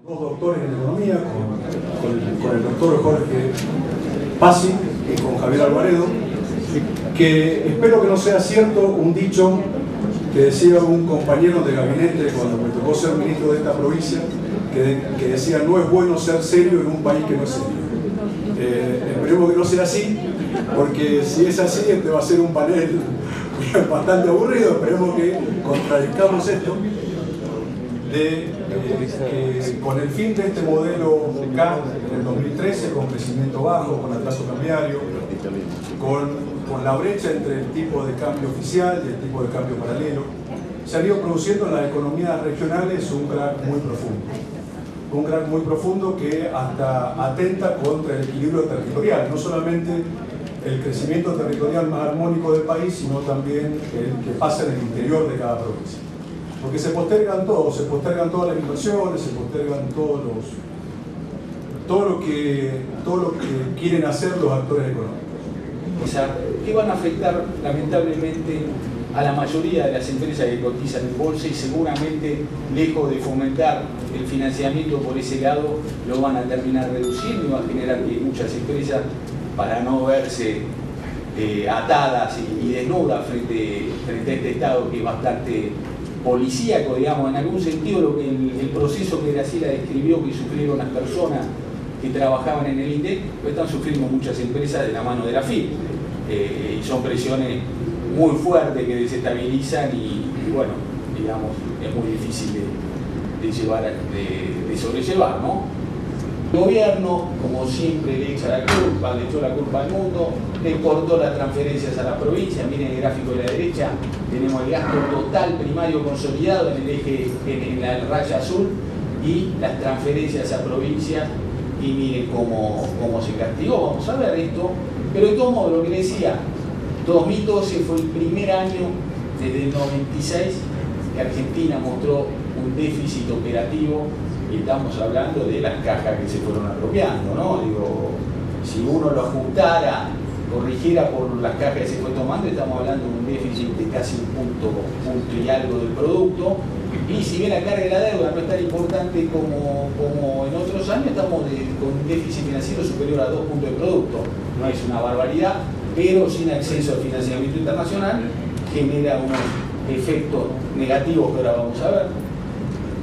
Dos doctores en economía, con el doctor Jorge Pasi y con Javier Alvaredo, que espero que no sea cierto un dicho que decía un compañero de gabinete cuando me tocó ser ministro de esta provincia, que decía: no es bueno ser serio en un país que no es serio. Esperemos que no sea así, porque si es así, este va a ser un panel bastante aburrido. Esperemos que contradizcamos esto. Con el fin de este modelo K en el 2013, con crecimiento bajo, con atraso cambiario, con la brecha entre el tipo de cambio oficial y el tipo de cambio paralelo, se ha ido produciendo en las economías regionales un crack muy profundo. Un crack muy profundo que hasta atenta contra el equilibrio territorial, no solamente el crecimiento territorial más armónico del país, sino también el que pasa en el interior de cada provincia. Porque se postergan todos, se postergan todas las inversiones, se postergan todo lo que quieren hacer los actores económicos. Que van a afectar lamentablemente a la mayoría de las empresas que cotizan en bolsa, y seguramente, lejos de fomentar el financiamiento por ese lado, lo van a terminar reduciendo y va a generar que muchas empresas, para no verse atadas y desnudas frente a este Estado que es bastante policíaco, digamos, en algún sentido, lo que el proceso que Graciela describió que sufrieron las personas que trabajaban en el INDEC, pues están sufriendo muchas empresas de la mano de la FIP, y son presiones muy fuertes que desestabilizan y bueno, digamos, es muy difícil de sobrellevar, ¿no? El gobierno, como siempre, le echó la culpa al mundo, le cortó las transferencias a la provincia. Miren el gráfico de la derecha, tenemos el gasto total primario consolidado en el eje, en la raya azul, y las transferencias a provincias, y miren cómo se castigó. Vamos a ver esto, pero de todo modo, lo que decía, 2012 fue el primer año desde el 96 que Argentina mostró un déficit operativo, y estamos hablando de las cajas que se fueron apropiando, ¿no? Digo, si uno lo ajustara, corrigiera por las cajas que se fue tomando, estamos hablando de un déficit de casi un punto y algo del producto, y si bien la carga de la deuda no es tan importante como en otros años, estamos con un déficit financiero superior a 2 puntos de producto. No es una barbaridad, pero sin acceso al financiamiento internacional genera unos efectos negativos que ahora vamos a ver.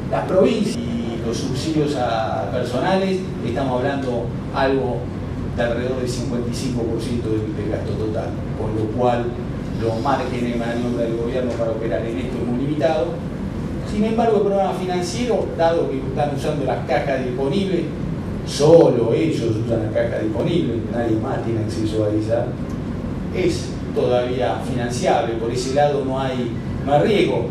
Las provincias y los subsidios a personales, estamos hablando algo de alrededor del 55% del gasto total, con lo cual los márgenes de maniobra del gobierno para operar en esto es muy limitado. Sin embargo, el programa financiero, dado que están usando las cajas disponibles, solo ellos usan la caja disponible, nadie más tiene acceso a esa, es todavía financiable. Por ese lado no hay riesgo.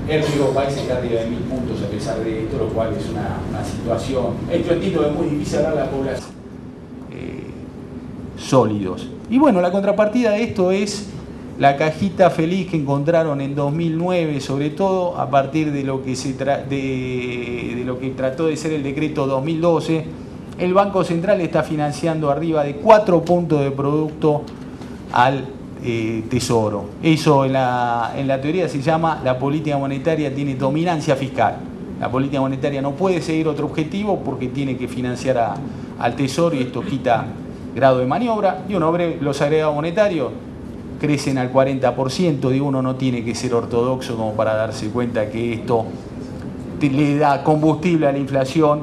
El riesgo país está arriba de 1000 puntos a pesar de esto, lo cual es una situación, yo entiendo que es muy difícil hablar de la población. Sólidos. Y bueno, la contrapartida de esto es la cajita feliz que encontraron en 2009, sobre todo a partir de lo que de lo que trató de ser el decreto 2012. El Banco Central está financiando arriba de 4 puntos de producto al Tesoro. Eso en la teoría se llama: la política monetaria tiene dominancia fiscal. La política monetaria no puede seguir otro objetivo porque tiene que financiar al Tesoro, y esto quita grado de maniobra. Y uno ve los agregados monetarios, crecen al 40%, y uno no tiene que ser ortodoxo como para darse cuenta que esto le da combustible a la inflación.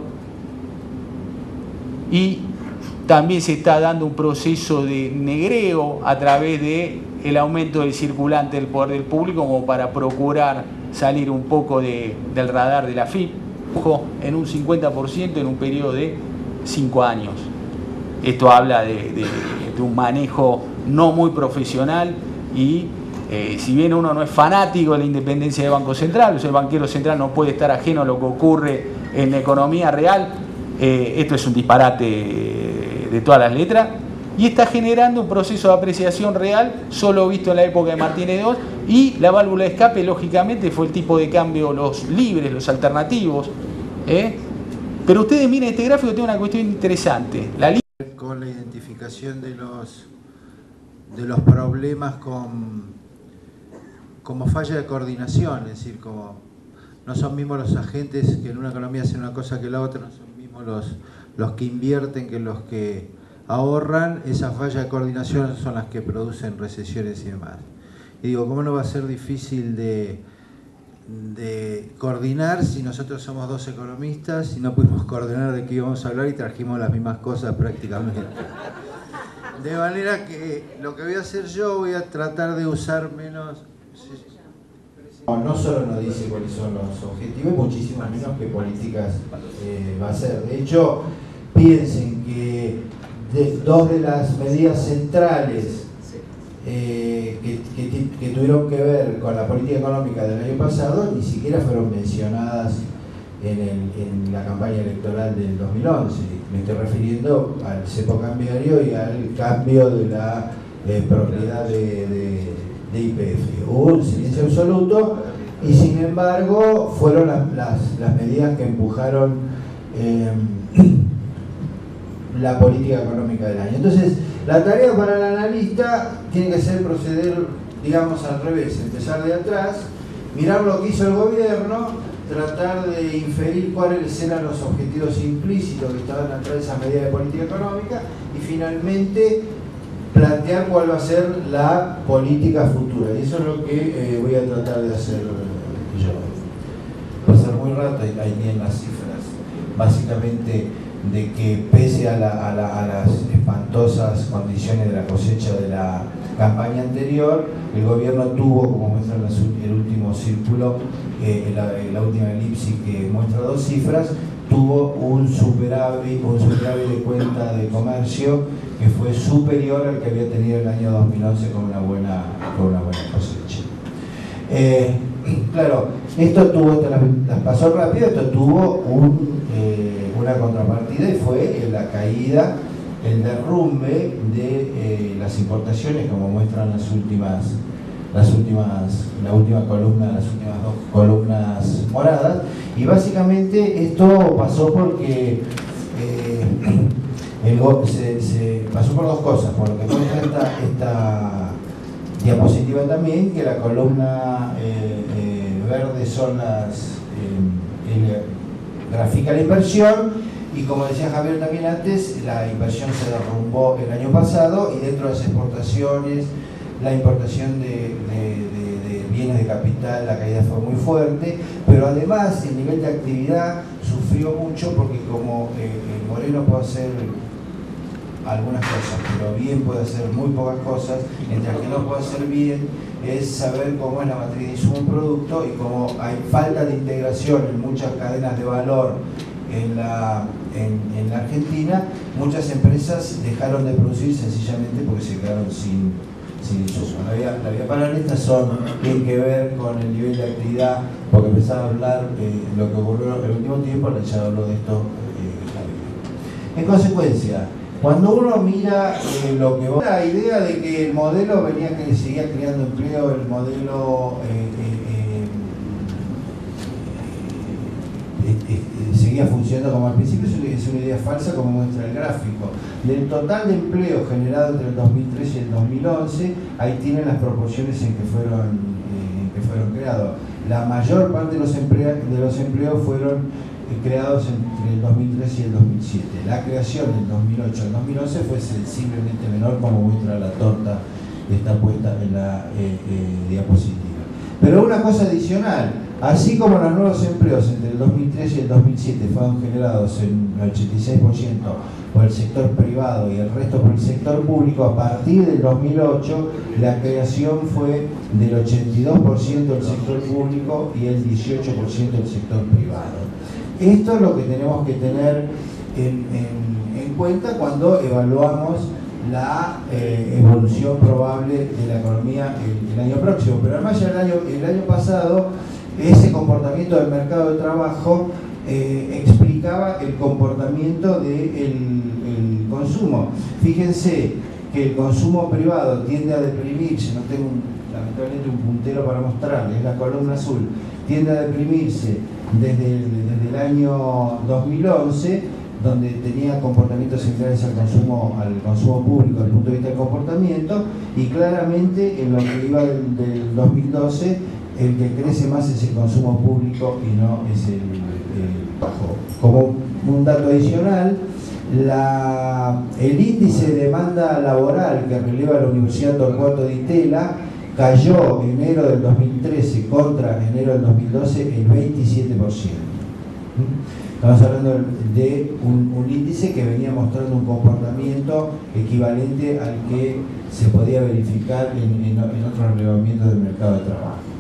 Y también se está dando un proceso de negreo a través del aumento del circulante del poder del público, como para procurar salir un poco del radar de la FIP, en un 50% en un periodo de 5 años. Esto habla de un manejo no muy profesional, y si bien uno no es fanático de la independencia del Banco Central, o sea, el banquero central no puede estar ajeno a lo que ocurre en la economía real, esto es un disparate de todas las letras, y está generando un proceso de apreciación real solo visto en la época de Martínez II, y la válvula de escape, lógicamente, fue el tipo de cambio, los libres, los alternativos. Pero ustedes miren este gráfico, tiene una cuestión interesante. Con la identificación de los problemas como falla de coordinación, es decir, como no son mismos los agentes que en una economía hacen una cosa que la otra, no son mismos los que invierten que los que ahorran. Esas fallas de coordinación son las que producen recesiones y demás. Y digo, ¿cómo no va a ser difícil de coordinar si nosotros somos dos economistas y no pudimos coordinar de qué íbamos a hablar y trajimos las mismas cosas prácticamente? De manera que lo que voy a hacer yo, voy a tratar de usar menos... No solo nos dice cuáles son los objetivos, muchísimas menos que políticas va a ser. De hecho, piensen que dos de las medidas centrales que tuvieron que ver con la política económica del año pasado ni siquiera fueron mencionadas en la campaña electoral del 2011. Me estoy refiriendo al cepo cambiario y al cambio de la propiedad de YPF. Hubo un silencio absoluto y sin embargo fueron las medidas que empujaron la política económica del año. Entonces, la tarea para el analista tiene que ser proceder, digamos, al revés, empezar de atrás, mirar lo que hizo el gobierno, tratar de inferir cuáles eran los objetivos implícitos que estaban atrás de esa medida de política económica y finalmente plantear cuál va a ser la política futura. Y eso es lo que voy a tratar de hacer yo. Va a ser muy rato, ahí tienen las cifras. Básicamente, de que pese a las espantosas condiciones de la cosecha de la campaña anterior, el gobierno tuvo, como muestra el último círculo, la última elipsis que muestra dos cifras, tuvo un superávit de cuenta de comercio que fue superior al que había tenido el año 2011 con una buena cosecha. Claro, esto pasó rápido, esto tuvo una contrapartida y fue la caída, el derrumbe de las importaciones, como muestran la última columna, las últimas dos columnas moradas. Y básicamente esto pasó porque se pasó por dos cosas, por lo que muestra esta diapositiva también, que la columna verde son grafica la inversión, y como decía Javier también antes, la inversión se derrumbó el año pasado, y dentro de las exportaciones, la importación de bienes de capital, la caída fue muy fuerte, pero además el nivel de actividad sufrió mucho porque como el Moreno puede hacer algunas cosas, pero bien puede hacer muy pocas cosas, entre las que no puede hacer bien es saber cómo es la matriz de insumo un producto, y como hay falta de integración en muchas cadenas de valor en la Argentina, muchas empresas dejaron de producir sencillamente porque se quedaron sin insumos. La vía paralela tiene que ver con el nivel de actividad, porque empezaba a hablar lo que ocurrió en el último tiempo, ya habló de esto Javier. En consecuencia, cuando uno mira lo que va, la idea de que el modelo seguía creando empleo, el modelo seguía funcionando como al principio, es una idea falsa, como muestra el gráfico. Del total de empleo generado entre el 2013 y el 2011, ahí tienen las proporciones en que fueron creados. La mayor parte de los empleos fueron creados entre el 2003 y el 2007. La creación del 2008 al 2011 fue sensiblemente menor, como muestra la torta que está puesta en la diapositiva. Pero una cosa adicional, así como los nuevos empleos entre el 2003 y el 2007 fueron generados en el 86% por el sector privado y el resto por el sector público, a partir del 2008 la creación fue del 82% del sector público y el 18% del sector privado. Esto es lo que tenemos que tener en cuenta cuando evaluamos la evolución probable de la economía el año próximo. Pero además ya el año pasado ese comportamiento del mercado de trabajo explicaba el comportamiento del consumo. Fíjense que el consumo privado tiende a deprimirse, no tengo lamentablemente un puntero para mostrarles, la columna azul, tiende a deprimirse desde el año 2011, donde tenía comportamientos similares al consumo público desde el punto de vista del comportamiento, y claramente en lo que iba del 2012 el que crece más es el consumo público y no es el bajo. Como un dato adicional, el índice de demanda laboral que releva la Universidad Torcuato Di Tella cayó enero del 2013 contra enero del 2012 el 27%. Estamos hablando de un índice que venía mostrando un comportamiento equivalente al que se podía verificar en otros relevamientos del mercado de trabajo.